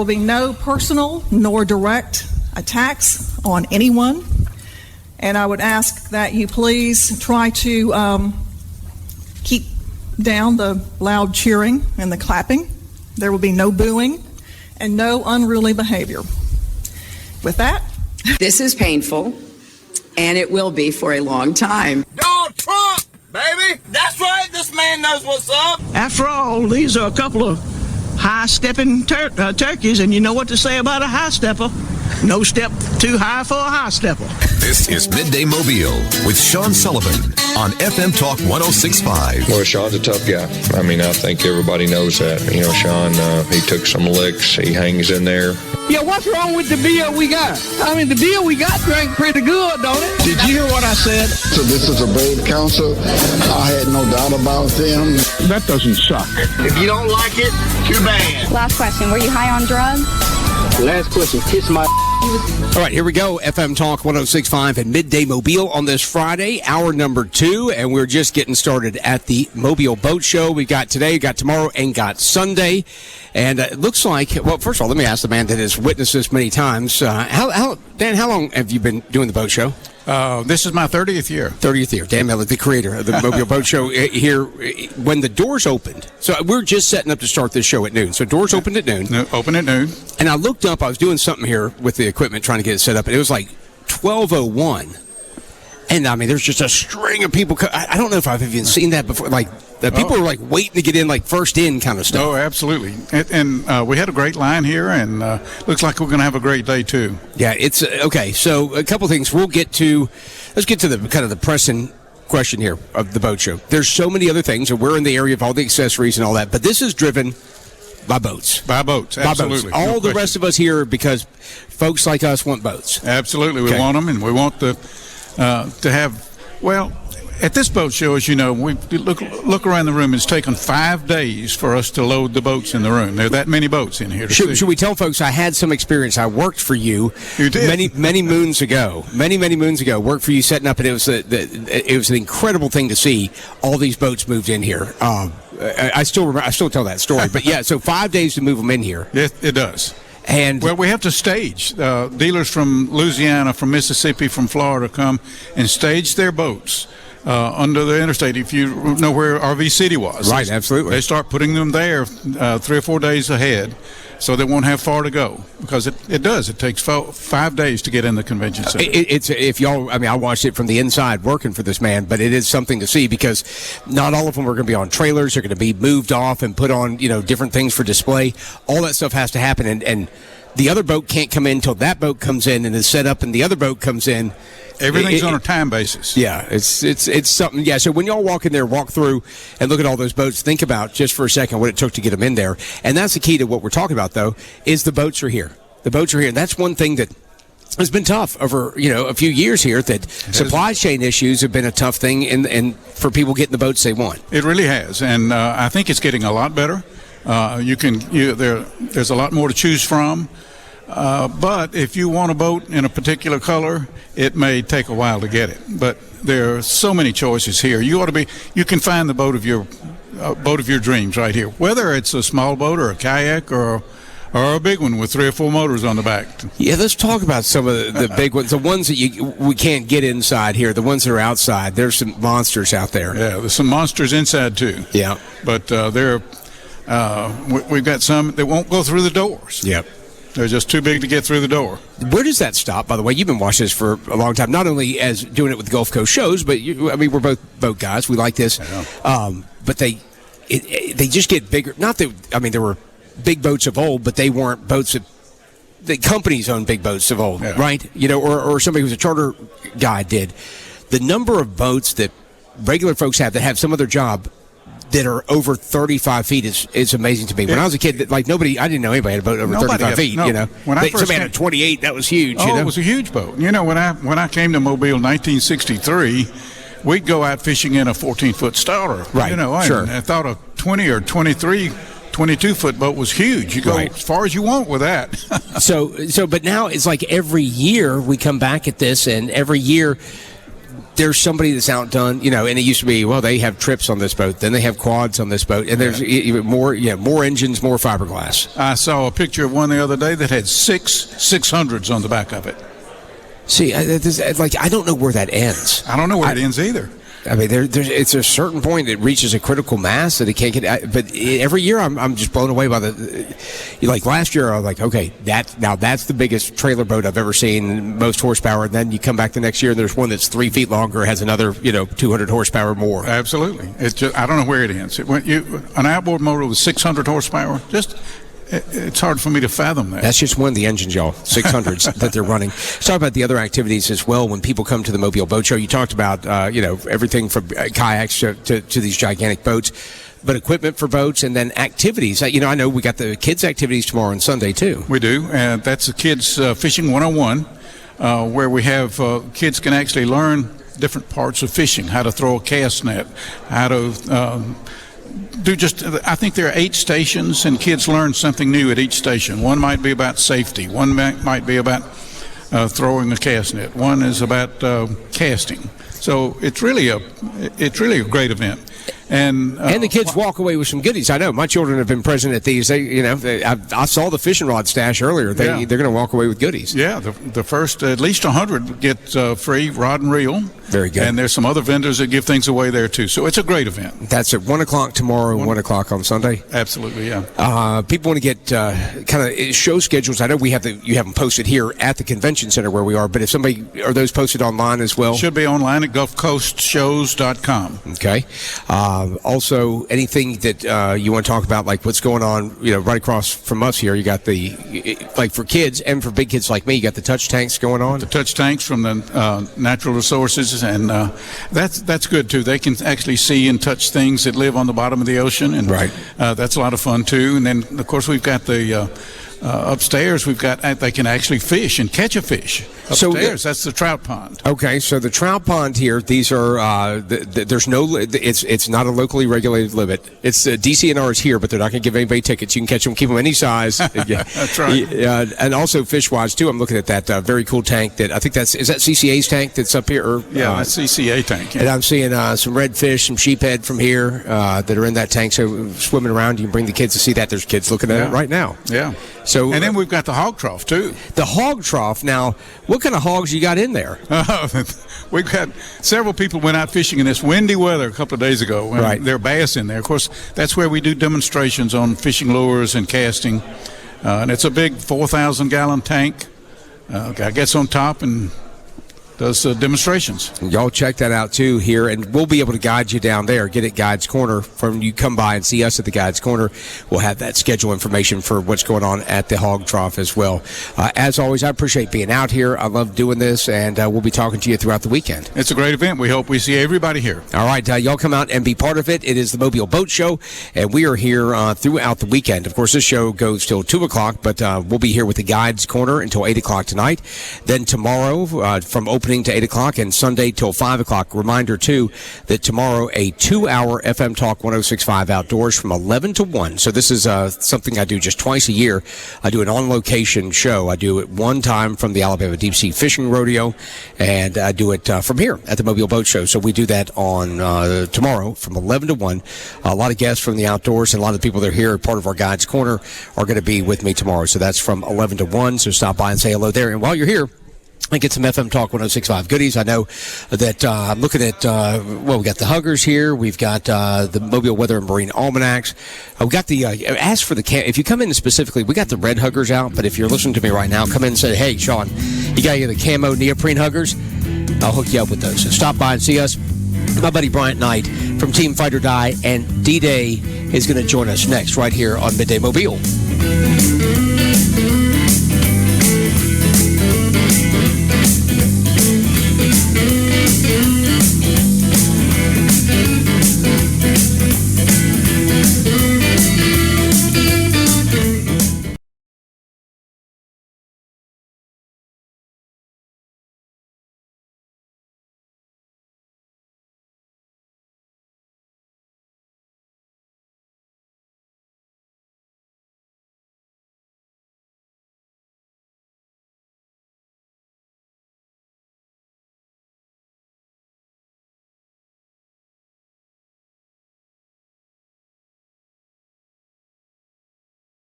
will be no personal nor direct attacks on anyone. And I would ask that you please try to keep down the loud cheering and the clapping. There will be no booing and no unruly behavior. With that, this is painful, and it will be for a long time. Donald Trump, baby! That's right, this man knows what's up! After all, these are a couple of high-stepping turkeys, and you know what to say about a high-stepper. No step too high for a high-stepper. This is Midday Mobile with Sean Sullivan on FM Talk 106.5. Well, Sean's a tough guy. I mean, I think everybody knows that. You know, Sean, he took some licks. He hangs in there. Yeah, what's wrong with the beer we got? I mean, the beer we got drank pretty good, don't it? Did you hear what I said? So this is a brave council. I had no doubt about them. That doesn't suck. If you don't like it, too bad. Last question, were you high on drugs? Last question, kiss my... All right, here we go. FM Talk 106.5 and Midday Mobile on this Friday, hour number 2, and we're just getting started at the Mobile Boat Show. We got today, got tomorrow, and got Sunday. And it looks like, well, first of all, let me ask the man that has witnessed this many times. Dan, how long have you been doing the boat show? This is my 30th year. 30th year. Dan Melick, the creator of the Mobile Boat Show here. When the doors opened, so we're just setting up to start this show at noon. So doors opened at noon. Open at noon. And I looked up, I was doing something here with the equipment, trying to get it set up, and it was like 12:01. And, I mean, there's just a string of people. I don't know if I've even seen that before. Like, the people are, like, waiting to get in, like, first in kind of stuff. Oh, absolutely. And we had a great line here, and looks like we're going to have a great day, too. Yeah, it's okay. So a couple things. Let's get to the kind of the pressing question here of the boat show. There's so many other things, and we're in the area of all the accessories and all that, but this is driven by boats. By boats, absolutely. By boats. All the rest of us here, because folks like us want boats. Absolutely. We want them, and we want to have, well, at this boat show, as you know, we look around the room. It's taken 5 days for us to load the boats in the room. There are that many boats in here. Should we tell folks I had some experience? I worked for you. You did? many moons ago. Many moons ago. Worked for you setting up, and it was an incredible thing to see all these boats moved in here. I still remember. I still tell that story. But yeah, so 5 days to move them in here. Yes, it does. And well, we have to stage. Dealers from Louisiana, from Mississippi, from Florida come and stage their boats under the interstate. If you know where RV City was, right? Absolutely. They start putting them there 3 or 4 days ahead, so they won't have far to go, because it does. It takes 5 days to get in the convention center. I watched it from the inside working for this man, but it is something to see, because not all of them are going to be on trailers. They're going to be moved off and put on, different things for display. All that stuff has to happen, and the other boat can't come in until that boat comes in and is set up, and the other boat comes in. Everything's on a time basis. Yeah, it's something. Yeah, so when y'all walk in there, walk through and look at all those boats, think about just for a second what it took to get them in there. And that's the key to what we're talking about, though, is the boats are here. The boats are here. And that's one thing that has been tough over, a few years here, that supply chain issues have been a tough thing and for people getting the boats they want. It really has. And I think it's getting a lot better. There's a lot more to choose from. But if you want a boat in a particular color, it may take a while to get it. But there are so many choices here. You can find the boat of your dreams right here. Whether it's a small boat or a kayak or a big one with 3 or 4 motors on the back. Yeah, let's talk about some of the big ones. The ones that we can't get inside here. The ones that are outside. There's some monsters out there. Yeah, there's some monsters inside too. Yeah, but we've got some that won't go through the doors. Yep. They're just too big to get through the door. Where does that stop, by the way? You've been watching this for a long time, not only as doing it with Gulf Coast shows, but we're both boat guys. We like this. But they just get bigger. Not that, there were big boats of old, but they weren't boats the companies own big boats of old, right? Or somebody who's a charter guy did. The number of boats that regular folks have that have some other job that are over 35 feet is amazing to me. When I was a kid, I didn't know anybody had a boat over 35 feet. No. Somebody had a 28. That was huge. Oh, it was a huge boat. When I came to Mobile in 1963, we'd go out fishing in a 14-foot starter. Right. Sure. And I thought a 20 or 22-foot boat was huge. You go as far as you want with that. So, but now it's like every year we come back at this, and every year there's somebody that's outdone, and it used to be, well, they have trips on this boat, then they have quads on this boat, and there's even more engines, more fiberglass. I saw a picture of one the other day that had 600s on the back of it. See, I don't know where that ends. I don't know where it ends either. I mean, it's a certain point it reaches a critical mass that it can't get. But every year, I'm just blown away by like last year, I was like, okay, that's the biggest trailer boat I've ever seen, most horsepower. And then you come back the next year, and there's one that's 3 feet longer, has another 200 horsepower more. Absolutely, it's just I don't know where it ends. An outboard motor with 600 horsepower, it's hard for me to fathom that. That's just one of the engines, y'all, 600s that they're running. Let's talk about the other activities as well when people come to the Mobile Boat Show. You talked about, everything from kayaks to these gigantic boats, but equipment for boats and then activities. I know we got the kids' activities tomorrow and Sunday, too. We do, and that's the Kids Fishing 101, where we have kids can actually learn different parts of fishing, how to throw a cast net, how to... I think there are 8 stations, and kids learn something new at each station. One might be about safety. One might be about throwing a cast net. One is about casting. So it's really a great event. And the kids walk away with some goodies. I know my children have been present at these. I saw the fishing rod stash earlier. They're going to walk away with goodies. Yeah, the first at least 100 get free rod and reel. Very good. And there's some other vendors that give things away there too. So it's a great event. That's at 1 o'clock tomorrow and 1 o'clock on Sunday. Absolutely, yeah. People want to get kind of show schedules. I know you have them posted here at the convention center where we are. But if are those posted online as well? Should be online at GulfCoastShows.com. Okay. Also, anything that you want to talk about, like what's going on, right across from us here, you got like for kids and for big kids like me, you got the touch tanks going on. The touch tanks from the natural resources, and that's good too. They can actually see and touch things that live on the bottom of the ocean, and right. That's a lot of fun too. And then, of course, we've got the upstairs. They can actually fish and catch a fish upstairs. That's the trout pond. Okay, so the trout pond here. These are there's no. It's not a locally regulated limit. It's DCNR is here, but they're not going to give anybody tickets. You can catch them, keep them any size. That's right. And also fish wise too. I'm looking at that very cool tank. Is that CCA's tank that's up here? That's CCA tank. Yeah. And I'm seeing some redfish, some sheephead from here that are in that tank. So swimming around, you can bring the kids to see that. There's kids looking at it right now. Yeah. So, and then we've got the hog trough too. The hog trough. Now, what kind of hogs you got in there? We've got several people went out fishing in this windy weather a couple of days ago. And right. There are bass in there. Of course, that's where we do demonstrations on fishing lures and casting. And it's a big 4,000-gallon tank. Guy gets on top and does demonstrations. Y'all check that out too here, and we'll be able to guide you down there. Get it Guides Corner. From you come by and see us at the Guides Corner, we'll have that schedule information for what's going on at the hog trough as well. As always, I appreciate being out here. I love doing this, and we'll be talking to you throughout the weekend. It's a great event. We hope we see everybody here. All right, y'all come out and be part of it. It is the Mobile Boat Show, and we are here throughout the weekend. Of course, this show goes till 2 o'clock, but we'll be here with the Guides Corner until 8 o'clock tonight. Then tomorrow, from opening to 8 o'clock, and Sunday till 5 o'clock. Reminder, too, that tomorrow a 2-hour FM Talk 106.5 outdoors from 11 to 1. So this is something I do just twice a year. I do an on-location show. I do it one time from the Alabama Deep Sea Fishing Rodeo, and I do it from here at the Mobile Boat Show. So we do that on tomorrow from 11 to 1. A lot of guests from the outdoors and a lot of the people that are here, part of our Guides Corner, are going to be with me tomorrow. So that's from 11 to 1. So stop by and say hello there. And while you're here, and get some FM Talk 106.5 goodies. I know that I'm looking at, we got the Huggers here. We've got the Mobile Weather and Marine Almanacs. We got the, ask for the, if you come in specifically, we got the red Huggers out, but if you're listening to me right now, come in and say, hey, Sean, you got the camo neoprene Huggers? I'll hook you up with those. So stop by and see us. My buddy Bryant Knight from Team Fight or Die and D-Day is going to join us next right here on Midday Mobile.